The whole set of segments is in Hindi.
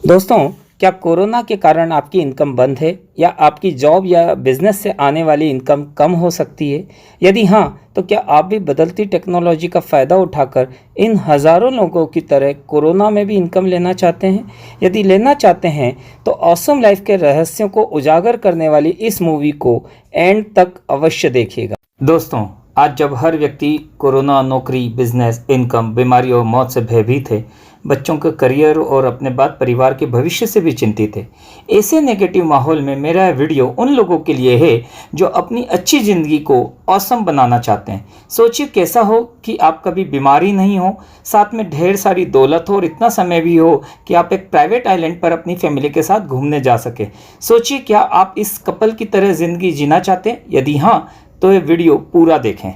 दोस्तों, क्या कोरोना के कारण आपकी इनकम बंद है या आपकी जॉब या बिजनेस से आने वाली इनकम कम हो सकती है? यदि हाँ, तो क्या आप भी बदलती टेक्नोलॉजी का फ़ायदा उठाकर इन हज़ारों लोगों की तरह कोरोना में भी इनकम लेना चाहते हैं? यदि लेना चाहते हैं, तो ऑसम लाइफ के रहस्यों को उजागर करने वाली इस मूवी को एंड तक अवश्य देखिएगा। दोस्तों, आज जब हर व्यक्ति कोरोना, नौकरी, बिजनेस, इनकम, बीमारी और मौत से भयभीत है, बच्चों के करियर और अपने बाद परिवार के भविष्य से भी चिंतित है, ऐसे नेगेटिव माहौल में मेरा यह वीडियो उन लोगों के लिए है जो अपनी अच्छी ज़िंदगी को ऑसम बनाना चाहते हैं। सोचिए कैसा हो कि आप कभी बीमारी नहीं हो, साथ में ढेर सारी दौलत हो और इतना समय भी हो कि आप एक प्राइवेट आइलैंड पर अपनी फैमिली के साथ घूमने जा सके। सोचिए, क्या आप इस कपल की तरह ज़िंदगी जीना चाहते हैं? यदि हाँ, तो ये वीडियो पूरा देखें।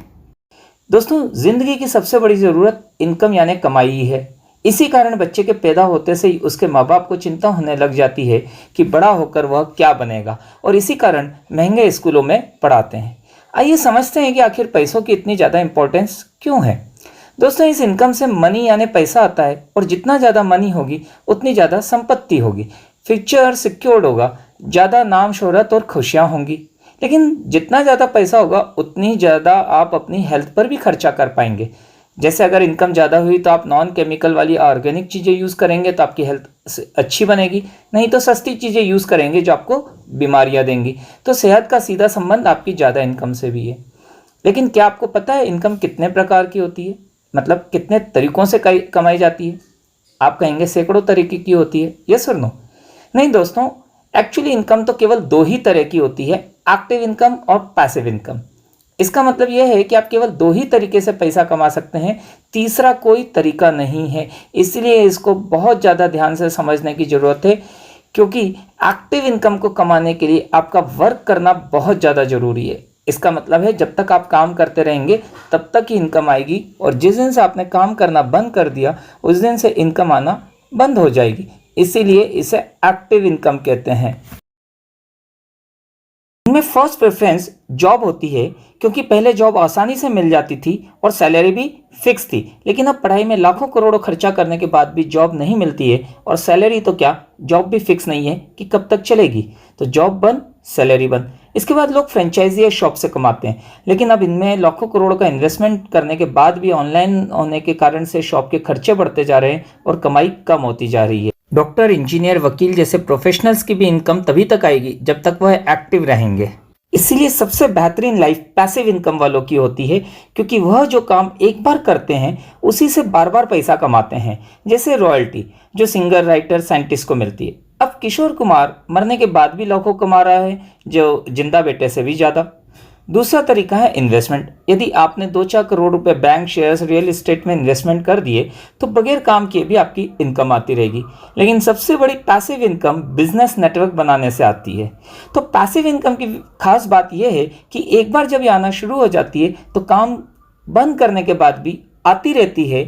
दोस्तों, ज़िंदगी की सबसे बड़ी ज़रूरत इनकम यानी कमाई ही है। इसी कारण बच्चे के पैदा होते से ही उसके माँ बाप को चिंता होने लग जाती है कि बड़ा होकर वह क्या बनेगा, और इसी कारण महंगे स्कूलों में पढ़ाते हैं। आइए समझते हैं कि आखिर पैसों की इतनी ज़्यादा इम्पोर्टेंस क्यों है। दोस्तों, इस इनकम से मनी यानी पैसा आता है, और जितना ज़्यादा मनी होगी उतनी ज़्यादा संपत्ति होगी, फ्यूचर सिक्योर्ड होगा, ज़्यादा नाम शोहरत और खुशियाँ होंगी। लेकिन जितना ज़्यादा पैसा होगा उतनी ज़्यादा आप अपनी हेल्थ पर भी खर्चा कर पाएंगे। जैसे अगर इनकम ज़्यादा हुई तो आप नॉन केमिकल वाली ऑर्गेनिक चीज़ें यूज़ करेंगे तो आपकी हेल्थ अच्छी बनेगी, नहीं तो सस्ती चीज़ें यूज़ करेंगे जो आपको बीमारियां देंगी। तो सेहत का सीधा संबंध आपकी ज़्यादा इनकम से भी है। लेकिन क्या आपको पता है इनकम कितने प्रकार की होती है, मतलब कितने तरीक़ों से कमाई जाती है? आप कहेंगे सैकड़ों तरीके की होती है, यस और नो? नहीं दोस्तों, एक्चुअली इनकम तो केवल दो ही तरह की होती है, एक्टिव इनकम और पैसिव इनकम। इसका मतलब यह है कि आप केवल दो ही तरीके से पैसा कमा सकते हैं, तीसरा कोई तरीका नहीं है। इसलिए इसको बहुत ज़्यादा ध्यान से समझने की ज़रूरत है, क्योंकि एक्टिव इनकम को कमाने के लिए आपका वर्क करना बहुत ज़्यादा ज़रूरी है। इसका मतलब है जब तक आप काम करते रहेंगे तब तक ही इनकम आएगी, और जिस दिन से आपने काम करना बंद कर दिया उस दिन से इनकम आना बंद हो जाएगी। इसीलिए इसे एक्टिव इनकम कहते हैं। इनमें फर्स्ट प्रेफरेंस जॉब होती है, क्योंकि पहले जॉब आसानी से मिल जाती थी और सैलरी भी फिक्स थी। लेकिन अब पढ़ाई में लाखों करोड़ों खर्चा करने के बाद भी जॉब नहीं मिलती है, और सैलरी तो क्या, जॉब भी फिक्स नहीं है कि कब तक चलेगी। तो जॉब बंद, सैलरी बंद। इसके बाद लोग फ्रेंचाइजी या शॉप से कमाते हैं, लेकिन अब इनमें लाखों करोड़ का इन्वेस्टमेंट करने के बाद भी ऑनलाइन होने के कारण से शॉप के खर्चे बढ़ते जा रहे हैं और कमाई कम होती जा रही है। डॉक्टर, इंजीनियर, वकील जैसे प्रोफेशनल्स की भी इनकम तभी तक आएगी जब तक वह एक्टिव रहेंगे। इसीलिए सबसे बेहतरीन लाइफ पैसिव इनकम वालों की होती है, क्योंकि वह जो काम एक बार करते हैं उसी से बार बार पैसा कमाते हैं। जैसे रॉयल्टी जो सिंगर, राइटर, साइंटिस्ट को मिलती है। अब किशोर कुमार मरने के बाद भी लाखों कमा रहा है, जो जिंदा बेटे से भी ज़्यादा। दूसरा तरीका है इन्वेस्टमेंट। यदि आपने 2-4 करोड़ रुपए बैंक शेयर्स, रियल एस्टेट में इन्वेस्टमेंट कर दिए तो बगैर काम किए भी आपकी इनकम आती रहेगी। लेकिन सबसे बड़ी पैसिव इनकम बिजनेस नेटवर्क बनाने से आती है। तो पैसिव इनकम की खास बात यह है कि एक बार जब ये आना शुरू हो जाती है तो काम बंद करने के बाद भी आती रहती है,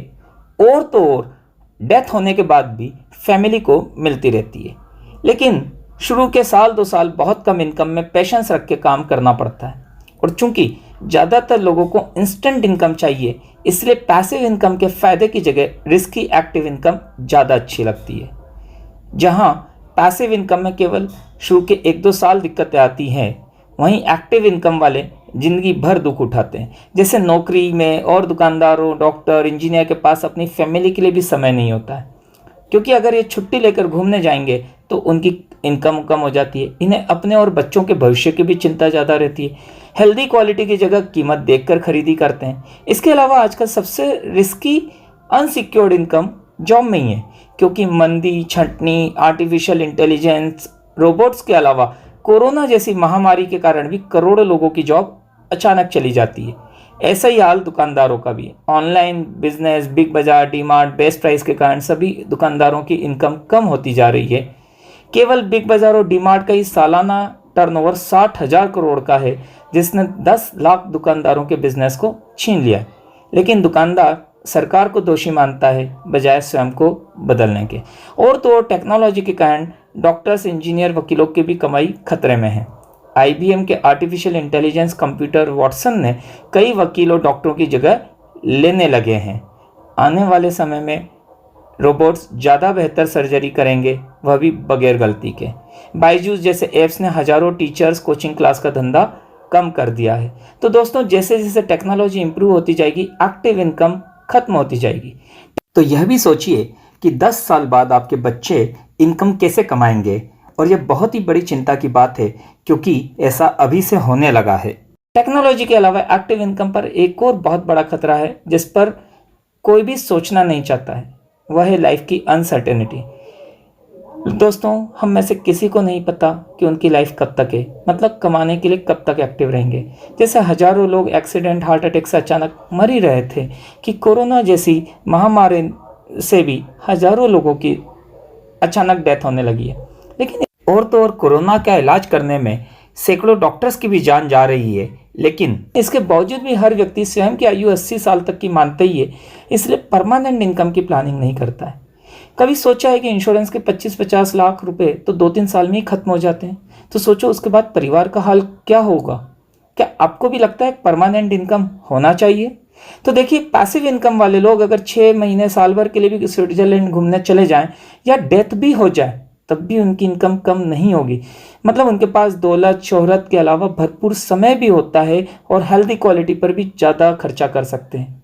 और तो और डेथ होने के बाद भी फैमिली को मिलती रहती है। लेकिन शुरू के 1-2 साल बहुत कम इनकम में पेशेंस रख के काम करना पड़ता है, और चूंकि ज़्यादातर लोगों को इंस्टेंट इनकम चाहिए, इसलिए पैसिव इनकम के फ़ायदे की जगह रिस्की एक्टिव इनकम ज़्यादा अच्छी लगती है। जहां पैसिव इनकम में केवल शुरू के 1-2 साल दिक्कतें आती हैं, वहीं एक्टिव इनकम वाले ज़िंदगी भर दुख उठाते हैं। जैसे नौकरी में और दुकानदारों, डॉक्टर, इंजीनियर के पास अपनी फैमिली के लिए भी समय नहीं होता है, क्योंकि अगर ये छुट्टी लेकर घूमने जाएंगे तो उनकी इनकम कम हो जाती है। इन्हें अपने और बच्चों के भविष्य की भी चिंता ज़्यादा रहती है। हेल्दी क्वालिटी की जगह कीमत देखकर खरीदी करते हैं। इसके अलावा आजकल सबसे रिस्की अनसिक्योर्ड इनकम जॉब में ही है, क्योंकि मंदी, छंटनी, आर्टिफिशियल इंटेलिजेंस, रोबोट्स के अलावा कोरोना जैसी महामारी के कारण भी करोड़ों लोगों की जॉब अचानक चली जाती है। ऐसा ही हाल दुकानदारों का भी है। ऑनलाइन बिजनेस, बिग बाजार, डीमार्ट, बेस्ट प्राइस के कारण सभी दुकानदारों की इनकम कम होती जा रही है। केवल बिग बाजार और डीमार्ट का ही सालाना टर्नओवर 60,000 करोड़ का है, जिसने 10 लाख दुकानदारों के बिजनेस को छीन लिया। लेकिन दुकानदार सरकार को दोषी मानता है बजाय स्वयं को बदलने के। और तो और टेक्नोलॉजी के कारण डॉक्टर्स, इंजीनियर, वकीलों की भी कमाई खतरे में है। IBM के आर्टिफिशियल इंटेलिजेंस कंप्यूटर वाटसन ने कई वकीलों, डॉक्टरों की जगह लेने लगे हैं। आने वाले समय में रोबोट्स ज़्यादा बेहतर सर्जरी करेंगे, वह भी बगैर गलती के। बायजूस जैसे ऐप्स ने हजारों टीचर्स कोचिंग क्लास का धंधा कम कर दिया है। तो दोस्तों, जैसे जैसे टेक्नोलॉजी इंप्रूव होती जाएगी, एक्टिव इनकम खत्म होती जाएगी। तो यह भी सोचिए कि 10 साल बाद आपके बच्चे इनकम कैसे कमाएंगे। और यह बहुत ही बड़ी चिंता की बात है, क्योंकि ऐसा अभी से होने लगा है। टेक्नोलॉजी के अलावा एक्टिव इनकम पर एक और बहुत बड़ा खतरा है, जिस पर कोई भी सोचना नहीं चाहता है। वह है लाइफ की अनसर्टेनिटी। दोस्तों, हम में से किसी को नहीं पता कि उनकी लाइफ कब तक है, मतलब कमाने के लिए कब तक एक्टिव रहेंगे। जैसे हजारों लोग एक्सीडेंट, हार्ट अटैक से अचानक मर ही रहे थे, कि कोरोना जैसी महामारी से भी हजारों लोगों की अचानक डेथ होने लगी है। लेकिन और तो और कोरोना का इलाज करने में सैकड़ों डॉक्टर्स की भी जान जा रही है, लेकिन इसके बावजूद भी हर व्यक्ति स्वयं की आयु 80 साल तक की मानता ही है, इसलिए परमानेंट इनकम की प्लानिंग नहीं करता है। कभी सोचा है कि इंश्योरेंस के 25-50 लाख रुपए तो 2-3 साल में ही खत्म हो जाते हैं, तो सोचो उसके बाद परिवार का हाल क्या होगा। क्या आपको भी लगता है परमानेंट इनकम होना चाहिए? तो देखिए, पैसिव इनकम वाले लोग अगर 6 महीने साल भर के लिए भी स्विट्जरलैंड घूमने चले जाएं या डेथ भी हो जाए, तब भी उनकी इनकम कम नहीं होगी। मतलब उनके पास दौलत, शोहरत के अलावा भरपूर समय भी होता है और हेल्दी क्वालिटी पर भी ज़्यादा खर्चा कर सकते हैं।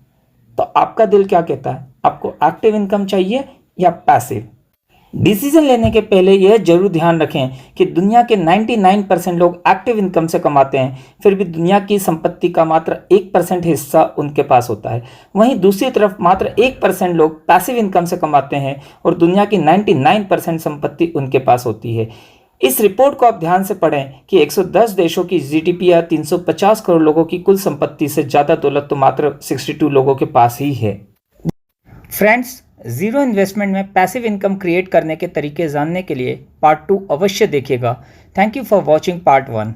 तो आपका दिल क्या कहता है? आपको एक्टिव इनकम चाहिए या पैसिव? डिसीजन लेने के पहले यह जरूर ध्यान रखें कि दुनिया के 99% लोग एक्टिव इनकम से कमाते हैं, फिर भी दुनिया की संपत्ति का मात्र 1% हिस्सा उनके पास होता है। वहीं दूसरी तरफ मात्र 1% लोग पैसिव इनकम से कमाते हैं और दुनिया की 99% संपत्ति उनके पास होती है। इस रिपोर्ट को आप ध्यान से पढ़ें कि 110 देशों की जीडीपी या 350 करोड़ लोगों की कुल संपत्ति से ज़्यादा दौलत तो मात्र 62 लोगों के पास ही है। फ्रेंड्स, जीरो इन्वेस्टमेंट में पैसिव इनकम क्रिएट करने के तरीके जानने के लिए पार्ट 2 अवश्य देखिएगा। Thank you for watching part 1।